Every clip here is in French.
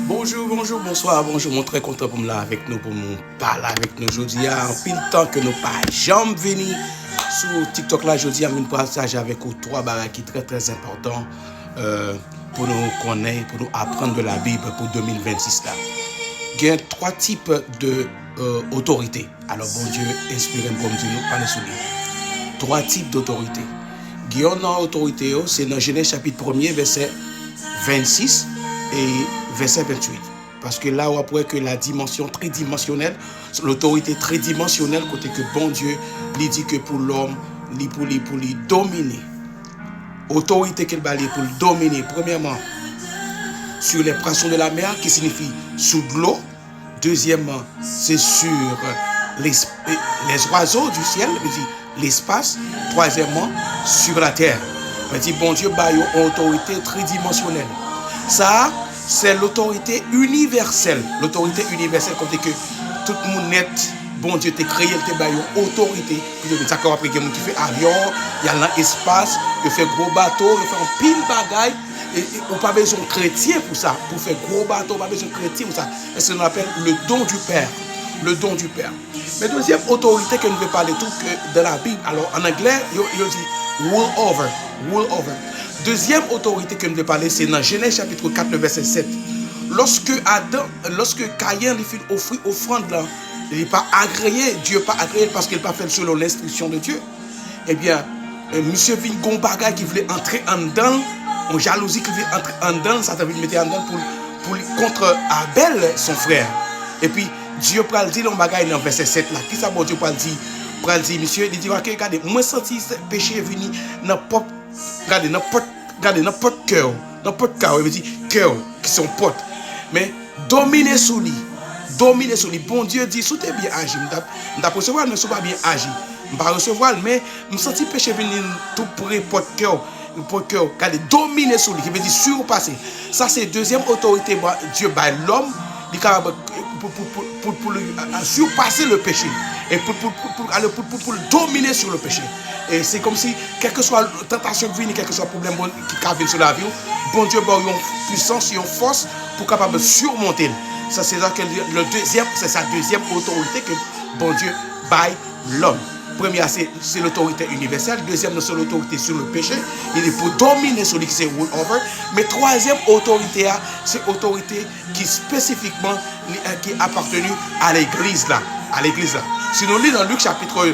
Bonjour, bonsoir, bonjour, mon très content pour me là avec nous, pour nous parler avec nous aujourd'hui. En pile temps que nous pas jamais venir sur TikTok là, aujourd'hui, je vais partager avec vous trois barres qui sont très important pour nous connaître, pour nous apprendre de la Bible pour 2026 là. Il y a trois types de autorité. Alors bon Dieu, inspirez-moi pour nous parler sur lui. Trois types d'autorité. Il y a une autorité, c'est dans Genèse chapitre 1er, verset 26 et verset 28. Parce que là, on voit que la dimension tridimensionnelle, l'autorité tridimensionnelle, côté que bon Dieu, lui dit que pour l'homme, pour lui dominer. Autorité qu'elle va pour le dominer, premièrement, sur les poissons de la mer, qui signifie sous de l'eau. Deuxièmement, c'est sur les oiseaux du ciel, l'espace. Troisièmement, sur la terre. On dit, bon Dieu, bah, une autorité tridimensionnelle. Ça, c'est l'autorité universelle. L'autorité universelle, comme que tout le monde net, bon Dieu t'a créé, t'a baillé une autorité. Ça, quand après, il y a des gens qui font avion, il y a l'espace, il fait gros bateau, il fait un pile bagaille. Et on n'a pas besoin de chrétien pour ça. Pour faire gros bateau, on n'a pas besoin de chrétien pour ça. Et c'est ce qu'on appelle le don du Père. Le don du Père. Mais deuxième autorité que nous veut parler tout que dans la Bible. Alors en anglais, il dit rule over. Rule over. Deuxième autorité que nous veut parler, c'est dans Genèse chapitre 4, le verset 7. Lorsque Caïn lui fit offrir offrande là, il n'est pas agréé, Dieu pas agréé parce qu'il n'a pas fait selon l'instruction de Dieu. Eh bien, monsieur vit un bagage qui voulait entrer en dedans, en jalousie qui voulait entrer en dedans, ça t'a vu mettre en dedans pour contre Abel, son frère. Et puis, Dieu pral dire dans bagage dans verset 7 là. Qui ça bon Dieu pral dire monsieur, il dit regardez, moi senti ce péché venu n'importe regardez n'importe cœur, il veut dire cœur qui sont potes. Mais dominer sur lui. Dominer sur lui. Bon Dieu dit sous t'es bien agi, m'ta recevoir ne soit pas bien agi. M'pa recevoir mais me senti péché venu tout près pote cœur. Regardez dominer sur lui, qui veut dire surpasser. Ça c'est deuxième autorité Dieu by l'homme, il est capable pour surpasser le péché et pour dominer sur le péché. Et c'est comme si, quelle que soit la tentation qui vient, quel que soit le problème qui vient sur la vie, bon Dieu a une puissance et une force pour capable de surmonter. Ça, c'est sa deuxième autorité que bon Dieu baille l'homme. Première, c'est l'autorité universelle. Deuxième, c'est l'autorité sur le péché. Il est pour dominer celui qui c'est rule over. Mais troisième autorité, c'est l'autorité qui spécifiquement qui est appartenue à l'église là. Si nous lisons dans Luc chapitre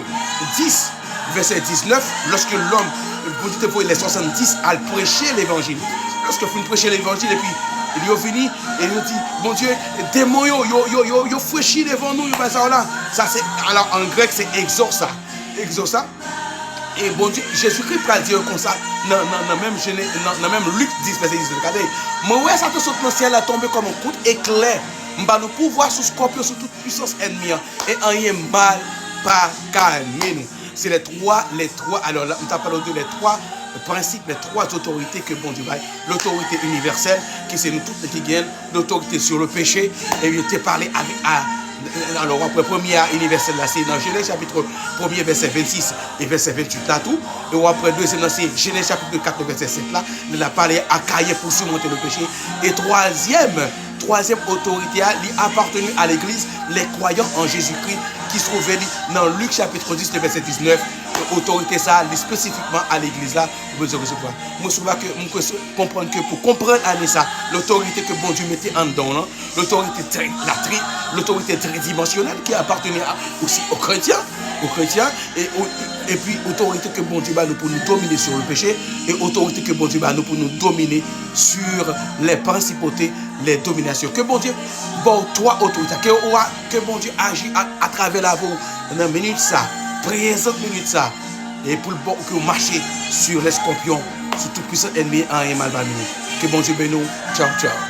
10, verset 19, lorsque l'homme, vous dites pour les 70, a prêché l'évangile. Lorsque vous prêchez l'évangile et puis il est venu et il dit, mon Dieu, démons, yo fraîchi devant nous, ça c'est, alors en grec c'est exorça. Et bon Dieu, Jésus-Christ va dire comme ça, dans même Luc 10, verset 19, regardez, moi ouais, ça te saute dans le ciel, a tombé comme un coup d'éclair. Nous pouvoir sous scorpion, sous toute puissance ennemie, et rien mal pas calmer. C'est les trois, alors là, nous parlons de les trois principes, les trois autorités que bon Dieu va. L'autorité universelle, qui c'est nous toutes qui gagnent, l'autorité sur le péché, et bien tu as parlé avec. Alors après première universelle là, c'est dans Genèse chapitre 1er verset 26 et verset 28 là tout. Et après deuxième c'est Genèse chapitre 4 verset 7 là, il a parlé à Caïn pour surmonter le péché. Et troisième autorité a appartenu à l'église, les croyants en Jésus-Christ qui se trouvent dans Luc chapitre 10 verset 19. Autorité ça spécifiquement à l'église là, vous pouvez recevoir. Moi je que comprendre que pour comprendre à ça, l'autorité que bon Dieu mettait en dedans, l'autorité tridimensionnelle qui appartenait aussi aux chrétiens et puis autorité que bon Dieu va nous pour nous dominer sur le péché et autorité que bon Dieu va nous pour nous dominer sur les principautés, les dominations. Que bon Dieu, bon trois autorités, que bon Dieu agit à travers la vous dans une minute ça. Présente minute ça et pour que vous marchez sur les scorpions, sur tout puissant ennemi en un mal. Que bon Dieu bénisse nous. Ciao, ciao.